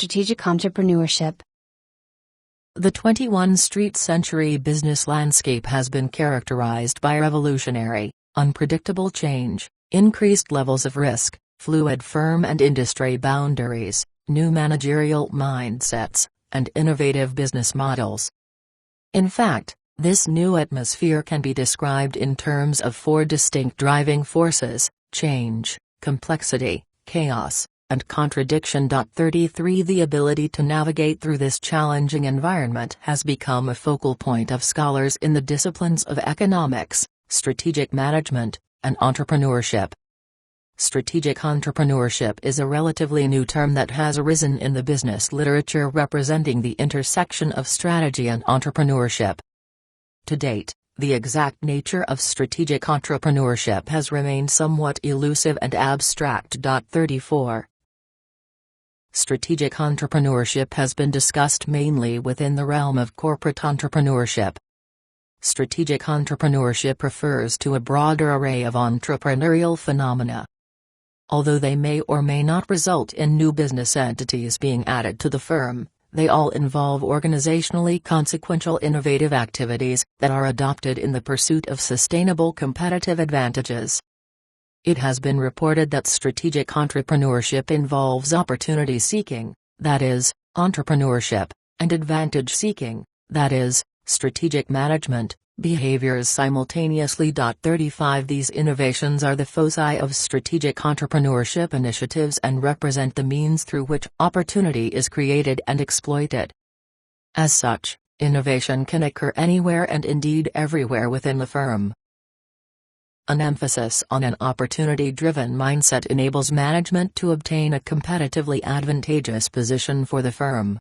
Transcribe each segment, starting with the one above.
strategic entrepreneurship. The 21st century business landscape has been characterized by revolutionary, unpredictable change, increased levels of risk, fluid firm and industry boundaries, new managerial mindsets, and innovative business models. In fact, this new atmosphere can be described in terms of four distinct driving forces: change, complexity, chaos, and contradiction. 33 The ability to navigate through this challenging environment has become a focal point of scholars in the disciplines of economics, strategic management, and entrepreneurship. Strategic entrepreneurship is a relatively new term that has arisen in the business literature, representing the intersection of strategy and entrepreneurship. To date, the exact nature of strategic entrepreneurship has remained somewhat elusive and abstract. 34 Strategic entrepreneurship has been discussed mainly within the realm of corporate entrepreneurship. Strategic entrepreneurship refers to a broader array of entrepreneurial phenomena. Although they may or may not result in new business entities being added to the firm, they all involve organizationally consequential innovative activities that are adopted in the pursuit of sustainable competitive advantages. It has been reported that strategic entrepreneurship involves opportunity seeking, that is, entrepreneurship, and advantage seeking, that is, strategic management, behaviors simultaneously. 35 These innovations are the foci of strategic entrepreneurship initiatives and represent the means through which opportunity is created and exploited. As such, innovation can occur anywhere and indeed everywhere within the firm. An emphasis on an opportunity-driven mindset enables management to obtain a competitively advantageous position for the firm.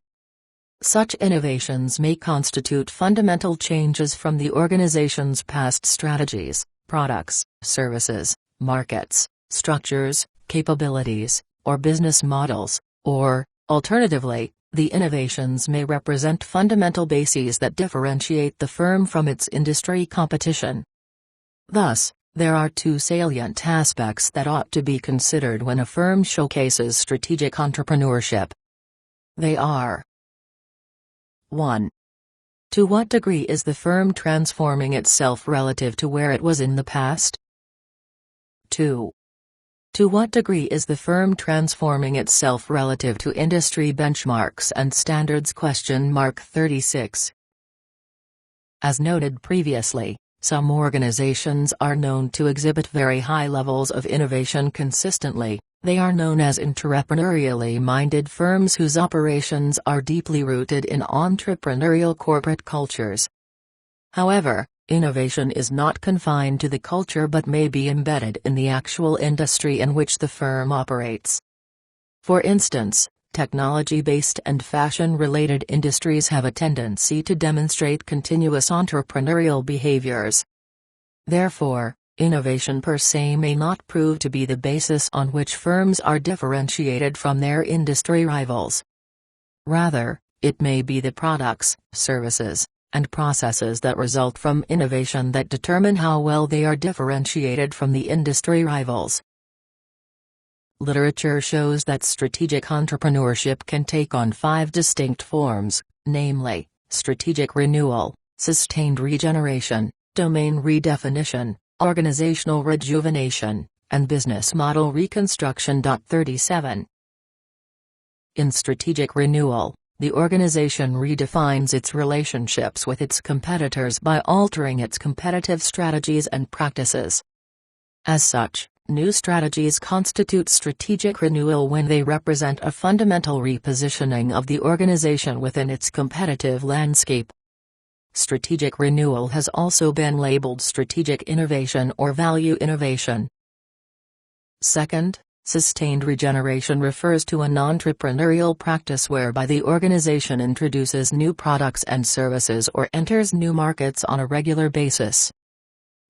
Such innovations may constitute fundamental changes from the organization's past strategies, products, services, markets, structures, capabilities, or business models, or, alternatively, the innovations may represent fundamental bases that differentiate the firm from its industry competition. Thus, there are two salient aspects that ought to be considered when a firm showcases strategic entrepreneurship. They are: 1. To what degree is the firm transforming itself relative to where it was in the past? 2. To what degree is the firm transforming itself relative to industry benchmarks and standards? 36. As noted previously, some organizations are known to exhibit very high levels of innovation consistently. They are known as entrepreneurially minded firms whose operations are deeply rooted in entrepreneurial corporate cultures. However, innovation is not confined to the culture but may be embedded in the actual industry in which the firm operates. For instance, technology-based and fashion-related industries have a tendency to demonstrate continuous entrepreneurial behaviors. Therefore, innovation per se may not prove to be the basis on which firms are differentiated from their industry rivals. Rather, it may be the products, services, and processes that result from innovation that determine how well they are differentiated from the industry rivals. Literature shows that strategic entrepreneurship can take on 5 distinct forms, namely, strategic renewal, sustained regeneration, domain redefinition, organizational rejuvenation, and business model reconstruction. 37 In strategic renewal, the organization redefines its relationships with its competitors by altering its competitive strategies and practices. As such, new strategies constitute strategic renewal when they represent a fundamental repositioning of the organization within its competitive landscape. Strategic renewal has also been labeled strategic innovation or value innovation. Second, sustained regeneration refers to an entrepreneurial practice whereby the organization introduces new products and services or enters new markets on a regular basis.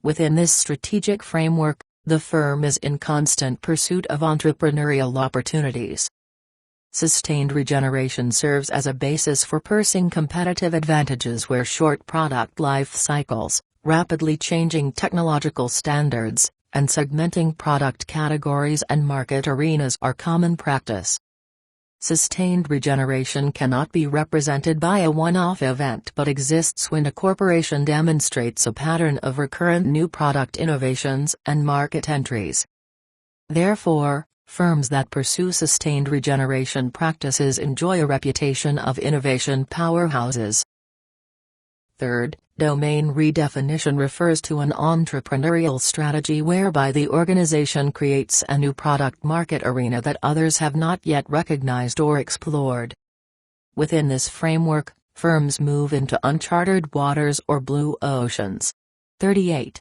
Within this strategic framework, the firm is in constant pursuit of entrepreneurial opportunities. Sustained regeneration serves as a basis for pursuing competitive advantages where short product life cycles, rapidly changing technological standards, and segmenting product categories and market arenas are common practice. Sustained regeneration cannot be represented by a one-off event but exists when a corporation demonstrates a pattern of recurrent new product innovations and market entries. Therefore, firms that pursue sustained regeneration practices enjoy a reputation of innovation powerhouses. Third, domain redefinition refers to an entrepreneurial strategy whereby the organization creates a new product-market arena that others have not yet recognized or explored. Within this framework, firms move into uncharted waters or blue oceans. 38.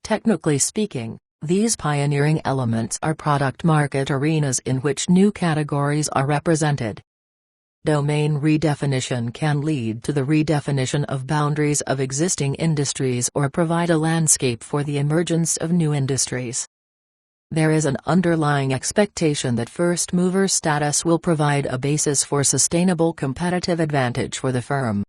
Technically speaking, these pioneering elements are product-market arenas in which new categories are represented. Domain redefinition can lead to the redefinition of boundaries of existing industries or provide a landscape for the emergence of new industries. There is an underlying expectation that first-mover status will provide a basis for sustainable competitive advantage for the firm.